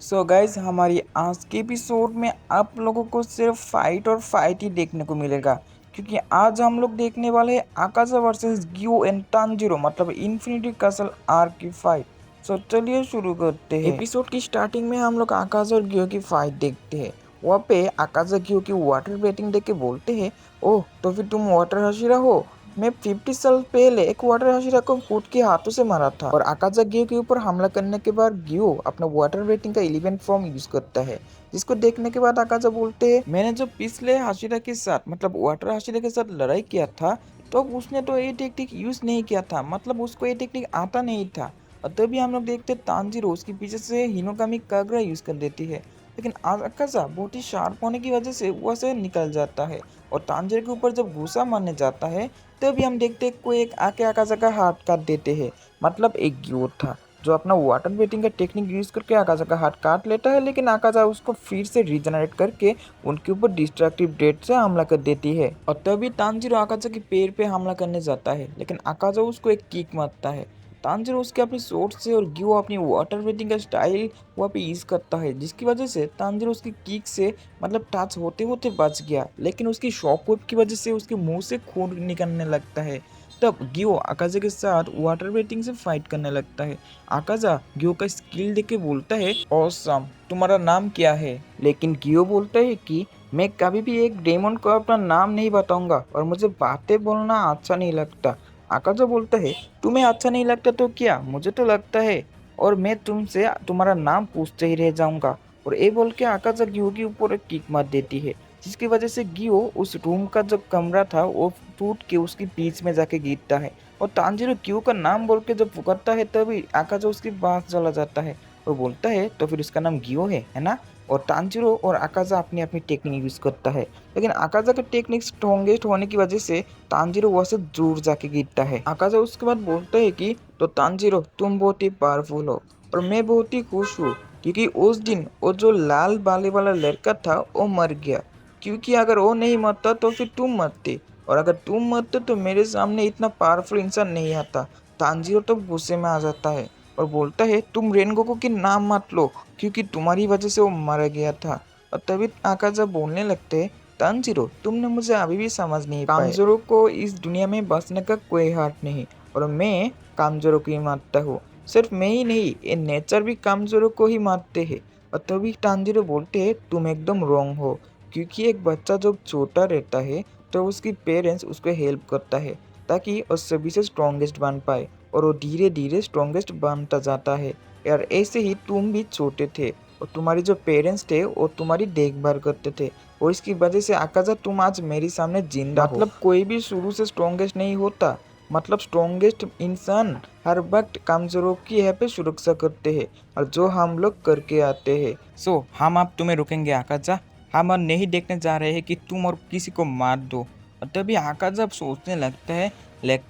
So guys हमारी आज के एपिसोड में आप लोगों को सिर्फ फाइट और फाइट ही देखने को मिलेगा, क्योंकि आज हम लोग देखने वाले हैं आकाशा वर्सेस गियो एंड तांजीरो मतलब इन्फिनिटी कैसल आर्क की फाइट। सो चलिए शुरू करते हैं। एपिसोड की स्टार्टिंग में हम लोग आकाशा और गियो की फाइट देखते हैं। वहाँ पे आकाशा गियो की वाटर ब्रीथिंग देख के बोलते हैं, ओह तो फिर तुम वाटर हशीरा हो। मैं 50 साल पहले एक वाटर हशीरा को खुद के हाथों से मारा था। और आकाजा गियो के ऊपर हमला करने के बाद गियो अपना वाटर ब्रीथिंग का 11 फॉर्म यूज करता है, जिसको देखने के बाद आकाजा बोलते हैं, मैंने जो पिछले हशीरा के साथ मतलब वाटर हशीरा के साथ लड़ाई किया था तो उसने तो ये टेक्निक यूज नहीं किया था, मतलब उसको ये टेक्निक आता नहीं था। और तभी हम लोग देखते तांजीरो उसके पीछे से हिनोकामी कागरा यूज कर देती है, लेकिन आकाशा बहुत ही शार्प होने की वजह से वो से निकल जाता है। और तांजीरो के ऊपर जब घुसा मारने जाता है तभी हम देखते हैं कोई एक आके आकाशा का हाथ काट देते हैं। मतलब एक गियोट था जो अपना वाटर ब्रीथिंग का टेक्निक यूज करके आकाशा का हाथ काट लेता है, लेकिन आकाशा उसको फिर से रीजनरेट करके उनके ऊपर डिस्ट्रक्टिव डेट से हमला कर देती है। और तभी तांजीरो आकाशा के पैर पे हमला करने जाता है, लेकिन आकाशा उसको एक किक मारता है। तांजीरो उसके अपनी सोर्ड से और गियो अपनी वाटर ब्रीथिंग का स्टाइल वहाँ पे यूज करता है, जिसकी वजह से तांजीरो उसकी किक से मतलब टच होते होते बच गया, लेकिन उसकी शॉकवेव की वजह से उसके मुंह से खून निकलने लगता है। तब गियो आकाजा के साथ वाटर ब्रीथिंग से फाइट करने लगता है। आकाजा गियो का स्किल देख के बोलता है, ऑसम तुम्हारा नाम क्या है। लेकिन गियो बोलता है कि मैं कभी भी एक डेमन को अपना नाम नहीं बताऊंगा और मुझे बातें बोलना अच्छा नहीं लगता। आकाजा बोलता है, तुम्हें अच्छा नहीं लगता तो क्या, मुझे तो लगता है, और मैं तुमसे तुम्हारा नाम पूछते ही रह जाऊंगा। और ये बोल के आकाशा गियो के ऊपर एक किक मार देती है, जिसकी वजह से गियो उस रूम का जो कमरा था वो टूट के उसके बीच में जाके गिरता है। और तांजीरो गियो का नाम बोल के जब पुकारता है तभी आकाशा उसके पास चला जाता है और बोलता है, तो फिर उसका नाम गियो है ना। और तांजीरो और आकाशा अपनी अपनी टेक्निक यूज करता है, लेकिन आकाशा का टेक्निक स्ट्रॉन्गेस्ट होने की वजह से तांजीरो वहां से दूर जाके गिरता है। आकाशा उसके बाद बोलता है कि तो तांजीरो तुम बहुत ही पावरफुल हो और मैं बहुत ही खुश हूँ, क्योंकि उस दिन वो जो लाल बाले वाला लड़का था वो मर गया, क्योंकि अगर वो नहीं मरता तो फिर तुम मरते, और अगर तुम मरते तो मेरे सामने इतना पावरफुल इंसान नहीं आता। तांजीरो तो गुस्से में आ जाता है और बोलता है, तुम रेनगोकू के नाम मत लो, क्योंकि तुम्हारी वजह से वो मर गया था। और तभी आकाशा बोलने लगते हैं, तांजीरो तुमने मुझे अभी भी समझ नहीं पाए, कामजोरो को इस दुनिया में बसने का कोई हक नहीं, और मैं कामजोरो को ही मारता हूँ। सिर्फ मैं ही नहीं, ये नेचर भी कामजोरों को ही मारते हैं। और तभी तांजीरो बोलते हैं, तुम एकदम रॉन्ग हो, क्योंकि एक बच्चा जब छोटा रहता है तो उसकी पेरेंट्स उसको हेल्प करता है ताकि वो सभी से स्ट्रॉन्गेस्ट बन पाए, और वो धीरे धीरे स्ट्रॉन्गेस्ट बनता जाता है। यार ऐसे ही तुम भी छोटे थे और तुम्हारे जो पेरेंट्स थे वो तुम्हारी देखभाल करते थे, और इसकी वजह से आकाशा तुम आज मेरे सामने जिंदा हो। मतलब कोई भी शुरू से स्ट्रॉन्गेस्ट नहीं होता, मतलब स्ट्रॉन्गेस्ट इंसान हर वक्त कमजोरों की यहाँ पे सुरक्षा करते हैं, और जो हम लोग करके आते हैं। सो हम अब तुम्हें रुकेंगे आकाशा, हम अब नहीं देखने जा रहे हैं कि तुम और किसी को मार दो। और तभी आकाशा अब सोचने लगता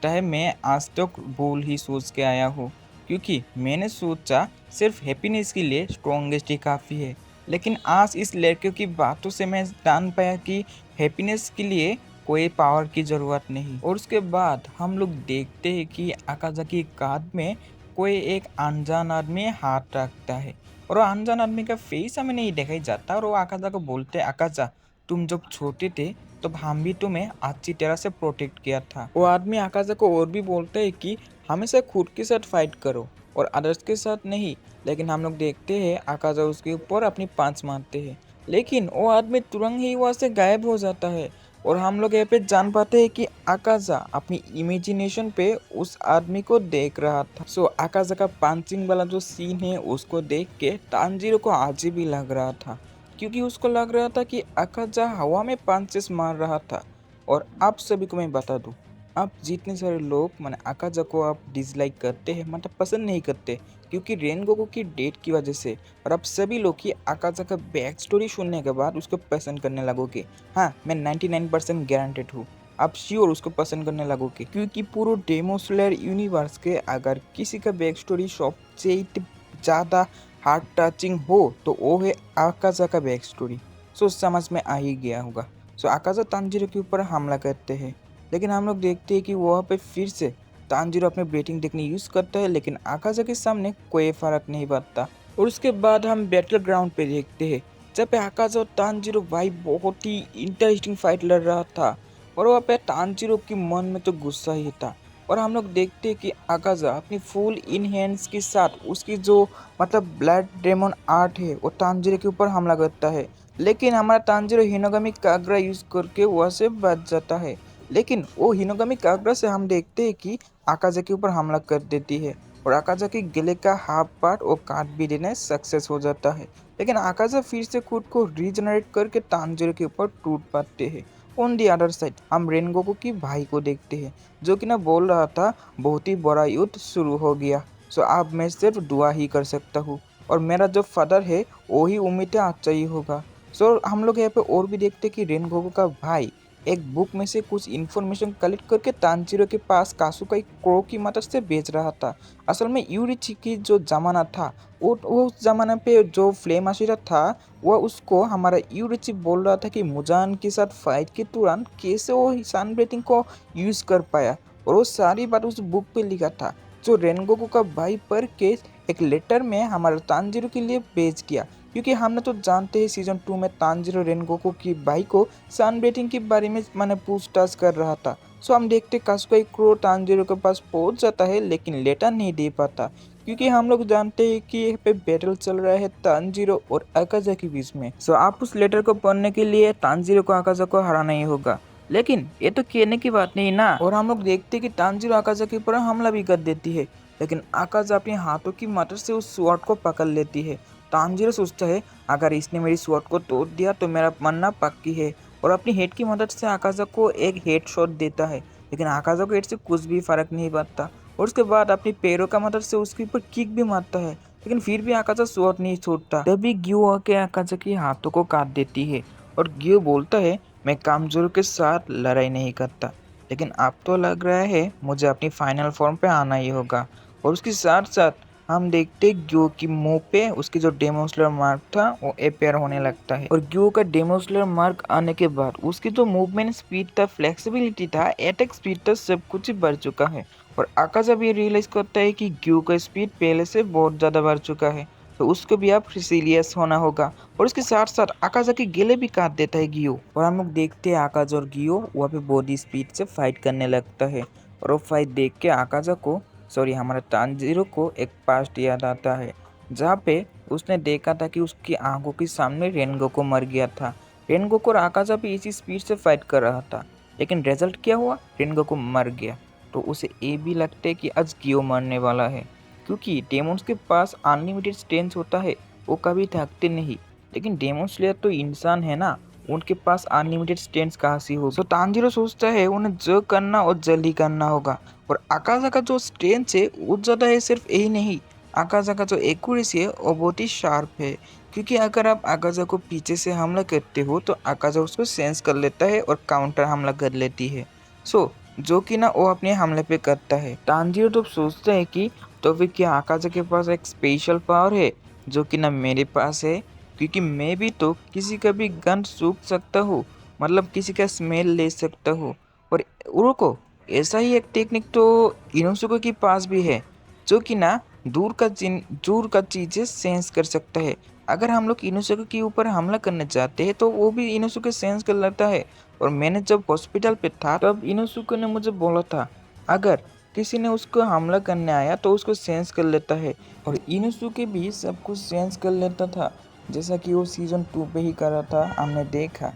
है मैं आज तक भूल ही सोच के आया हूँ, क्योंकि मैंने सोचा सिर्फ हैप्पीनेस के लिए स्ट्रॉन्गेस्ट ही काफ़ी है, लेकिन आज इस लड़के की बातों से मैं जान पाया कि हैप्पीनेस के लिए कोई पावर की ज़रूरत नहीं। और उसके बाद हम लोग देखते हैं कि आकाशा की कांध में कोई एक अनजान आदमी हाथ रखता है, और वो अनजान आदमी का फेस हमें नहीं दिखाई जाता, और वो आकाशा को बोलते हैं, आकाशा तुम जब छोटे थे तब हम भी तुम्हें अच्छी तरह से प्रोटेक्ट किया था। वो आदमी आकाशा को और भी बोलता है कि हमेशा खुद के साथ फाइट करो और अदर्स के साथ नहीं। लेकिन हम लोग देखते हैं आकाशा उसके ऊपर अपनी पांच मारते हैं, लेकिन वो आदमी तुरंत ही वहाँ से गायब हो जाता है, और हम लोग यहाँ पे जान पाते हैं कि आकाशा अपनी इमेजिनेशन पे उस आदमी को देख रहा था। सो आकाशा का पांचिंग वाला जो सीन है उसको देख के तांजीरो को अजीब भी लग रहा था, क्योंकि उसको लग रहा था कि आकाशा हवा में पंचेस मार रहा था। और आप सभी को मैं बता दूं, आप जितने सारे लोग मैंने आकाशा को आप डिसलाइक करते हैं, मतलब पसंद नहीं करते, क्योंकि रेनगोकू की डेट की वजह से, और आप सभी लोग की आकाशा का बैक स्टोरी सुनने के बाद उसको पसंद करने लगोगे। हाँ, मैं 99% गारंटेड हूँ, आप श्योर उसको पसंद करने लगोगे, क्योंकि पूरे डेमन स्लेयर यूनिवर्स के अगर किसी का बैक स्टोरी सबसे ज़्यादा हार्ट टचिंग हो तो वो है आकाशा का बैक स्टोरी। सो समझ में आ ही गया होगा। सो आकाशा तांजीरो के ऊपर हमला करते हैं, लेकिन हम लोग देखते हैं कि वहाँ पे फिर से तांजीरो अपने ब्रीथिंग टेक्निक यूज़ करता है, लेकिन आकाशा के सामने कोई फ़र्क नहीं पड़ता। और उसके बाद हम बैटल ग्राउंड पे देखते हैं जब पे आकाश और तानजीरो भाई बहुत ही इंटरेस्टिंग फाइट लड़ रहा था। और वहाँ पे तानजीरो के मन में तो गुस्सा ही था। और हम लोग देखते हैं कि आकाजा अपनी फुल इन हैंड्स के साथ उसकी जो ब्लड डेमन आर्ट है वो तानजीरो के ऊपर हमला करता है। लेकिन हमारा तानजीरो हिनोगामी कागरा यूज करके वहाँ से बच जाता है। लेकिन वो हिनोगामी कागरा से हम देखते हैं कि आकाजा के ऊपर हमला कर देती है। और आकाजा के गले का हाफ पार्ट वो काट भी देने सक्सेस हो जाता है। लेकिन आकाजा फिर से खुद को रीजनरेट करके तानजीरो के ऊपर टूट पाते हैं। ऑन दी अदर साइड हम रेनगोकू की भाई को देखते हैं जो कि ना बोल रहा था बहुत ही बड़ा युद्ध शुरू हो गया। सो अब मैं सिर्फ दुआ ही कर सकता हूँ और मेरा जो फादर है वो ही उम्मीद है अच्छा ही होगा। सो हम लोग यहाँ पे और भी देखते हैं कि रेनगोकू का भाई एक बुक में से कुछ इन्फॉर्मेशन कलेक्ट करके तानजीरो के पास कासुकाई क्रो की मदद से भेज रहा था। असल में यूरिची की जो जमाना था वो उस जमाने पे जो फ्लेम आशिरा था वह उसको हमारा यूरिची बोल रहा था कि मुजान के साथ फाइट के तुरंत कैसे वो सन ब्रीथिंग को यूज कर पाया। और वो सारी बात उस बुक पे लिखा था जो रेनगोकू का भाई पढ़ के एक लेटर में हमारे तानजीरो के लिए भेज दिया। क्योंकि हमने तो जानते हैं सीजन 2 में तानजीरो रेनगोकू की भाई को सन ब्रीथिंग के बारे में पूछताछ कर रहा था। सो हम देखते कासुकाई क्रो तानजीरो के पास पहुंच जाता है लेकिन लेटर नहीं दे पाता। क्योंकि हम लोग जानते हैं कि यहाँ पे बैटल चल रहा है तानजीरो और आकाजा के बीच में। सो आप उस लेटर को पढ़ने के लिए तानजीरो को आकाजा को हराना ही होगा। लेकिन ये तो कहने की बात नहीं ना। और हम लोग देखते हैं कि तानजीरो आकाजा के ऊपर हमला भी कर देती है। लेकिन आकाजा अपने हाथों की मदद से उस स्वॉर्ड को पकड़ लेती है। तानजीरो सोचता है अगर इसने मेरी स्वॉर्ड को तोड़ दिया तो मेरा मरना पक्की है। और अपनी हेड की मदद से आकाजा को एक हेड शॉट देता है। लेकिन आकाजा को हेड से कुछ भी फर्क नहीं पड़ता। और उसके बाद अपनी पैरों का मदद से उसके ऊपर किक भी मारता है। लेकिन फिर भी आकाजा स्वॉर्ड नहीं छोड़ता। तभी ग्यू आके आकाजा के हाथों को काट देती है। और ग्यू बोलता है मैं कमजोर के साथ लड़ाई नहीं करता। लेकिन अब तो लग रहा है मुझे अपनी फाइनल फॉर्म पे आना ही होगा। और उसके साथ साथ हम देखते ग्यू की मुंह पे उसकी जो डेमोस्लर मार्क था वो अपेयर होने लगता है। और ग्यू का डेमोस्लर मार्क आने के बाद उसकी जो मूवमेंट स्पीड था, फ्लेक्सिबिलिटी था, अटैक स्पीड था, सब कुछ बढ़ चुका है। और आकाजा भी रियलाइज करता है कि ग्यू का स्पीड पहले से बहुत ज़्यादा बढ़ चुका है। तो उसको भी अब सीरियस होना होगा। और उसके साथ साथ आकाजा के गले भी काट देता है गियो। और हम लोग देखते हैं आकाजा और गियो वहाँ पे बॉडी स्पीड से फाइट करने लगता है। और वो फाइट देख के आकाजा को हमारे तानजीरो को एक पास्ट याद आता है जहाँ पे उसने देखा था कि उसकी आंखों के सामने रेनगोकू मर गया था। रेनगोकू और आकाजा भी इसी स्पीड से फाइट कर रहा था। लेकिन रिजल्ट क्या हुआ, रेनगोकू मर गया। तो उसे ये भी लगता है कि आज गियो मरने वाला है। क्योंकि डेमोन्स के पास अनलिमिटेड स्ट्रेंथ होता है, वो कभी थकते नहीं। लेकिन डेमन स्लेयर तो इंसान है ना, उनके पास अनलिमिटेड स्ट्रेंथ कहाँ से होगी। तो तानजीरो सोचता है उन्हें जो करना और जल्दी करना होगा। और आकाजा का जो स्ट्रेंथ है वो ज़्यादा है, सिर्फ यही नहीं, आकाजा का जो एक्यूरेसी है वो बहुत ही शार्प है। क्योंकि अगर आप आकाजा को पीछे से हमला करते हो तो आकाजा उसको सेंस कर लेता है और काउंटर हमला कर लेती है। जो कि ना वो अपने हमले पे करता है। तानजीरो तो सोचता है कि तो फिर क्या आकाजा के पास एक स्पेशल पावर है जो कि ना मेरे पास है। क्योंकि मैं भी तो किसी का भी गंध सूख सकता हूँ, किसी का स्मेल ले सकता हूँ। और रुको, ऐसा ही एक टेक्निक तो इनोसुके के पास भी है जो कि ना दूर का चीज़ें सेंस कर सकता है। अगर हम लोग इनोसुके के ऊपर हमला करने जाते हैं तो वो भी इनोसुके सेंस कर लेता है। और मैंने जब हॉस्पिटल पे था तब इनोसुके ने मुझे बोला था अगर किसी ने उसको हमला करने आया तो उसको सेंस कर लेता है। और इनोसुके भी सब कुछ सेंस कर लेता था जैसा कि वो सीजन 2 पे ही कर रहा था, हमने देखा।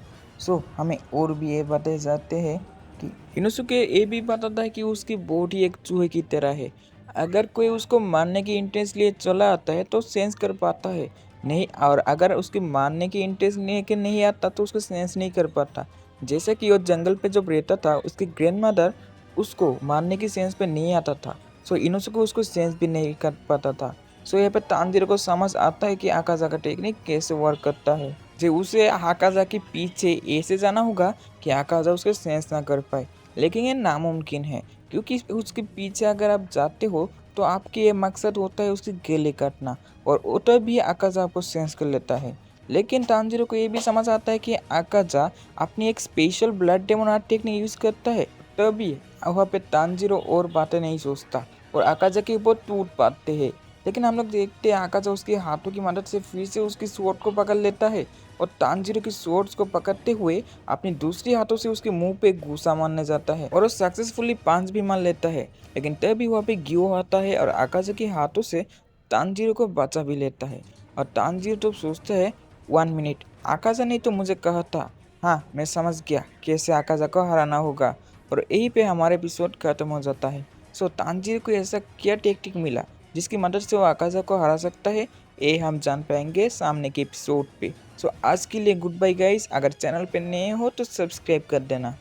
हमें और भी ये बताए जाते हैं कि इनोसुके ये भी बताता है कि उसकी बॉडी एक चूहे की तरह है। अगर कोई उसको मारने की इंटेंस लिए चला आता है तो सेंस कर पाता है नहीं, और अगर उसके मारने की इंटेंस लेके नहीं आता तो उसको सेंस नहीं कर पाता। जैसे कि वो जंगल पे जब रहता था उसकी ग्रैंडमदर उसको मारने की सेंस पे नहीं आता था। इनोसुके उसको सेंस भी नहीं कर पाता था। यहाँ पे तानजीरो को समझ आता है कि आकाजा का टेक्निक कैसे वर्क करता है। जो उसे आकाजा के पीछे ऐसे जाना होगा कि आकाजा उसके सेंस ना कर पाए। लेकिन ये नामुमकिन है क्योंकि उसके पीछे अगर आप जाते हो तो आपके ये मकसद होता है उसके गले काटना, और वो तभी आकाजा आपको सेंस कर लेता है। लेकिन तानजीरो को ये भी समझ आता है कि आकाजा अपनी एक special blood demon art technique use करता है। तभी वहाँ पे तानजीरो और बातें नहीं सोचता और आकाजा के ऊपर टूट पाते हैं। लेकिन हम लोग देखते हैं आकाशा उसके हाथों की मदद से फिर से उसकी स्वॉर्ड को पकड़ लेता है और तांजीरो की स्वॉर्ड्स को पकड़ते हुए अपनी दूसरी हाथों से उसके मुंह पे घूसा मारने जाता है और वो सक्सेसफुली पांच भी मार लेता है। लेकिन तभी वहाँ पे गियो आता है और आकाशा के हाथों से तांजीरो को बचा भी लेता है। और तांजीरो तो सोचता है 1 मिनट, आकाशा ने तो मुझे कहा था। हाँ, मैं समझ गया कैसे आकाशा को हराना होगा। और यहीं पे हमारे एपिसोड खत्म हो जाता है। सो तांजीरो को ऐसा क्या टेक्निक मिला जिसकी मदद से वो आकाशा को हरा सकता है, ये हम जान पाएंगे सामने के एपिसोड पे। सो आज के लिए गुड बाय गाइस, अगर चैनल पे नए हो तो सब्सक्राइब कर देना।